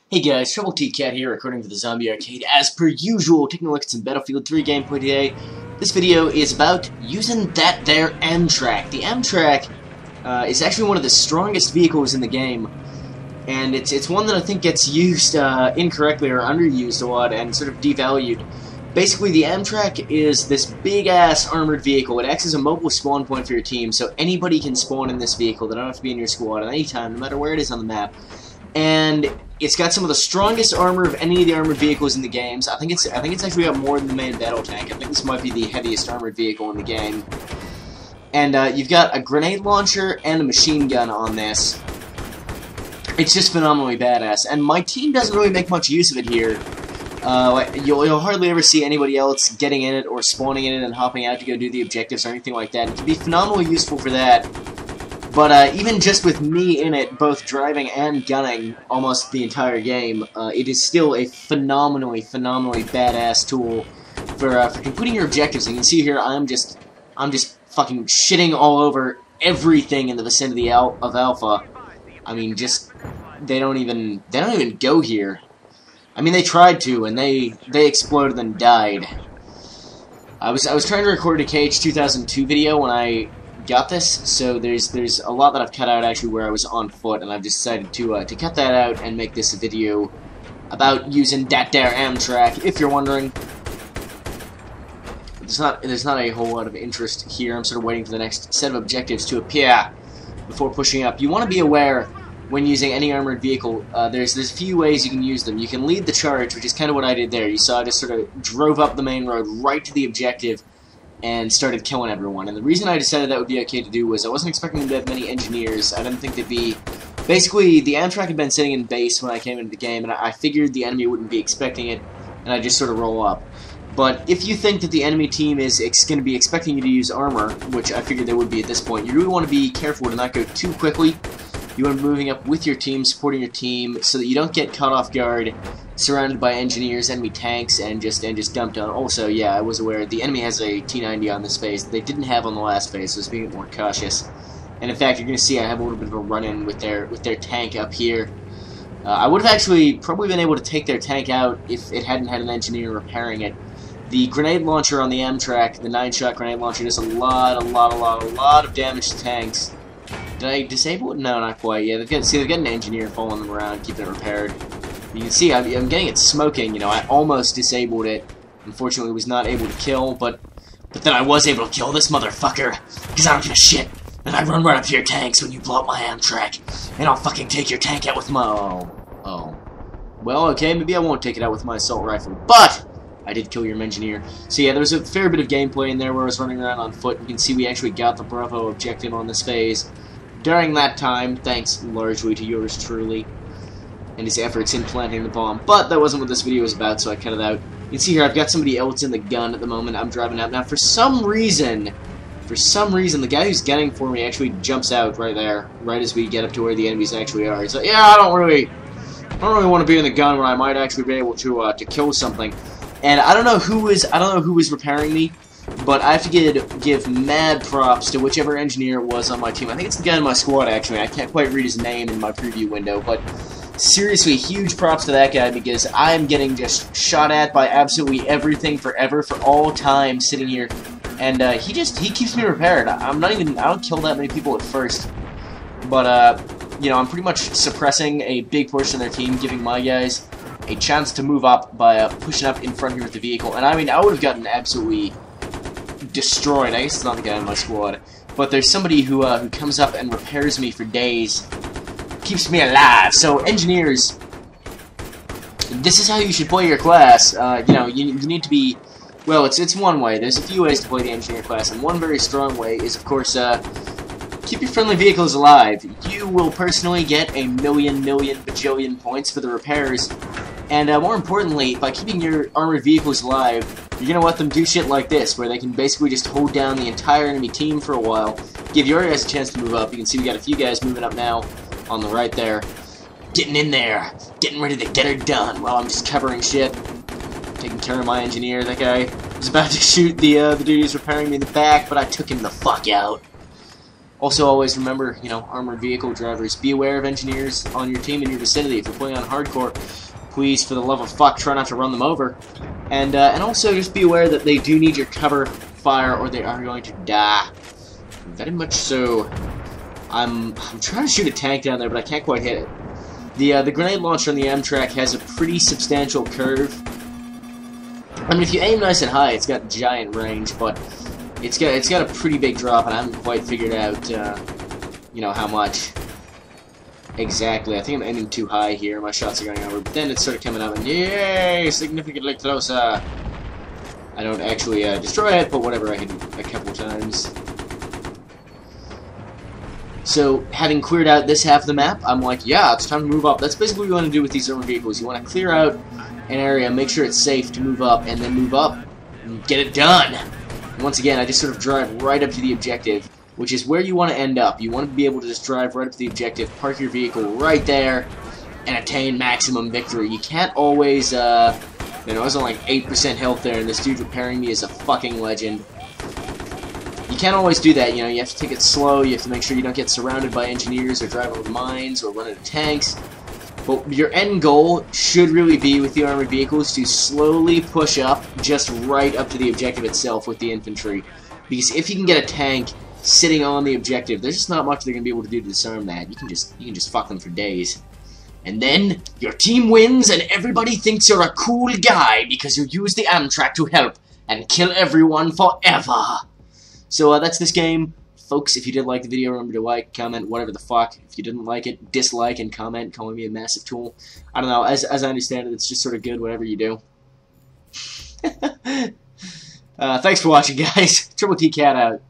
Hey guys, Troubletcat here, recording for the Zombie Arcade. As per usual, taking a look at some Battlefield 3 gameplay today. This video is about using that there Amtrak. The Amtrak is actually one of the strongest vehicles in the game, and it's one that I think gets used incorrectly or underused a lot and sort of devalued. Basically, the Amtrak is this big-ass armored vehicle. It acts as a mobile spawn point for your team, so anybody can spawn in this vehicle. They don't have to be in your squad at any time, no matter where it is on the map. And it's got some of the strongest armor of any of the armored vehicles in the games. I think it's actually got more than the main battle tank. I think this might be the heaviest armored vehicle in the game. And you've got a grenade launcher and a machine gun on this. It's just phenomenally badass. And my team doesn't really make much use of it here. You'll hardly ever see anybody else getting in it or spawning in it and hopping out to go do the objectives or anything like that. It can be phenomenally useful for that. But even just with me in it, both driving and gunning almost the entire game, it is still a phenomenally badass tool for completing your objectives. And you can see here, I'm just fucking shitting all over everything in the vicinity of Alpha. I mean, just they don't even go here. I mean, they tried to, and they exploded and died. I was trying to record a KH2002 video when I got this, so there's a lot that I've cut out actually where I was on foot, and I've decided to cut that out and make this a video about using that there Amtrak. If you're wondering, there's not a whole lot of interest here. I'm sort of waiting for the next set of objectives to appear before pushing up. You want to be aware when using any armored vehicle. There's a few ways you can use them. You can lead the charge, which is kind of what I did there. You saw I just sort of drove up the main road right to the objective and started killing everyone. And the reason I decided that would be okay to do was I wasn't expecting to have many engineers. I didn't think they'd be... Basically, the Amtrak had been sitting in base when I came into the game, and I figured the enemy wouldn't be expecting it, and I just sort of roll up. But if you think that the enemy team is going to be expecting you to use armor, which I figured they would be at this point, you really want to be careful to not go too quickly. You want to be moving up with your team, supporting your team, so that you don't get caught off guard, surrounded by engineers, enemy tanks, and just dumped on. Also, yeah, I was aware the enemy has a T-90 on this phase that they didn't have on the last phase, so I was being more cautious. And in fact, you're going to see I have a little bit of a run-in with their tank up here. I would have actually probably been able to take their tank out if it hadn't had an engineer repairing it. The grenade launcher on the Amtrak, the 9-shot grenade launcher, does a lot of damage to tanks. Did I disable it? No, not quite. Yeah, they've got an engineer following them around, keeping it repaired. You can see I'm getting it smoking. You know, I almost disabled it. Unfortunately, was not able to kill, but then I was able to kill this motherfucker because I don't give a shit. And I run right up to your tanks when you blow up my Amtrak, and I'll fucking take your tank out with my oh. Well, okay, maybe I won't take it out with my assault rifle, but I did kill your engineer. So yeah, there's a fair bit of gameplay in there where I was running around on foot. You can see we actually got the Bravo objective on this phase during that time, thanks largely to yours truly and his efforts in planting the bomb. But that wasn't what this video was about, so I cut it out. You can see here I've got somebody else in the gun at the moment. I'm driving out. Now, for some reason, the guy who's gunning for me actually jumps out right there, right as we get up to where the enemies actually are. He's like, yeah, I don't really want to be in the gun when I might actually be able to kill something. And I don't know who was repairing me, but I have to give mad props to whichever engineer it was on my team. I think it's the guy in my squad, actually. I can't quite read his name in my preview window, but seriously, huge props to that guy, because I'm getting just shot at by absolutely everything forever, for all time, sitting here. And he keeps me repaired. I don't kill that many people at first, but you know, I'm pretty much suppressing a big portion of their team, giving my guys a chance to move up by pushing up in front here with the vehicle. And I mean, I would have gotten absolutely destroyed. I guess it's not the guy in my squad, but there's somebody who comes up and repairs me for days, keeps me alive. So engineers, this is how you should play your class. You know, you need to be, well, it's one way. There's a few ways to play the engineer class, and one very strong way is, of course, keep your friendly vehicles alive. You will personally get a million bajillion points for the repairs, and more importantly, by keeping your armored vehicles alive, you're gonna let them do shit like this, where they can basically just hold down the entire enemy team for a while, give your guys a chance to move up. You can see we got a few guys moving up now on the right there, getting in there, getting ready to get her done while I'm just covering shit, taking care of my engineer. That guy was about to shoot the dude who's repairing me in the back, but I took him the fuck out. Also, always remember, you know, armored vehicle drivers, be aware of engineers on your team in your vicinity. If you're playing on hardcore, please, for the love of fuck, try not to run them over. And also just be aware that they do need your cover fire or they are going to die. Very much so. I'm trying to shoot a tank down there, but I can't quite hit it. The grenade launcher on the Amtrac has a pretty substantial curve. I mean, if you aim nice and high, it's got giant range, but it's got a pretty big drop, and I haven't quite figured out, you know, how much exactly. I think I'm aiming too high here. My shots are going over, but then it's sort of coming up, and yay, significantly closer. I don't actually destroy it, but whatever, I hit it a couple times. So, having cleared out this half of the map, I'm like, yeah, it's time to move up. That's basically what you want to do with these armored vehicles. You want to clear out an area, make sure it's safe to move up, and then move up and get it done. And once again, I just sort of drive right up to the objective, which is where you want to end up. You want to be able to just drive right up to the objective, park your vehicle right there, and attain maximum victory. You can't always, you know, I was on like 8% health there, and this dude repairing me is a fucking legend. You can't always do that, you know, you have to take it slow, you have to make sure you don't get surrounded by engineers or drive over mines or run into tanks. But your end goal should really be, with the armored vehicles, to slowly push up just right up to the objective itself with the infantry. Because if you can get a tank sitting on the objective, there's just not much they're going to be able to do to disarm that. You can just fuck them for days. And then your team wins and everybody thinks you're a cool guy because you use the Amtrac to help and kill everyone forever. So that's this game. Folks, if you did like the video, remember to like, comment, whatever the fuck. If you didn't like it, dislike and comment, calling me a massive tool. I don't know, as I understand it, it's just sort of good, whatever you do. Thanks for watching, guys. Troubletcat out.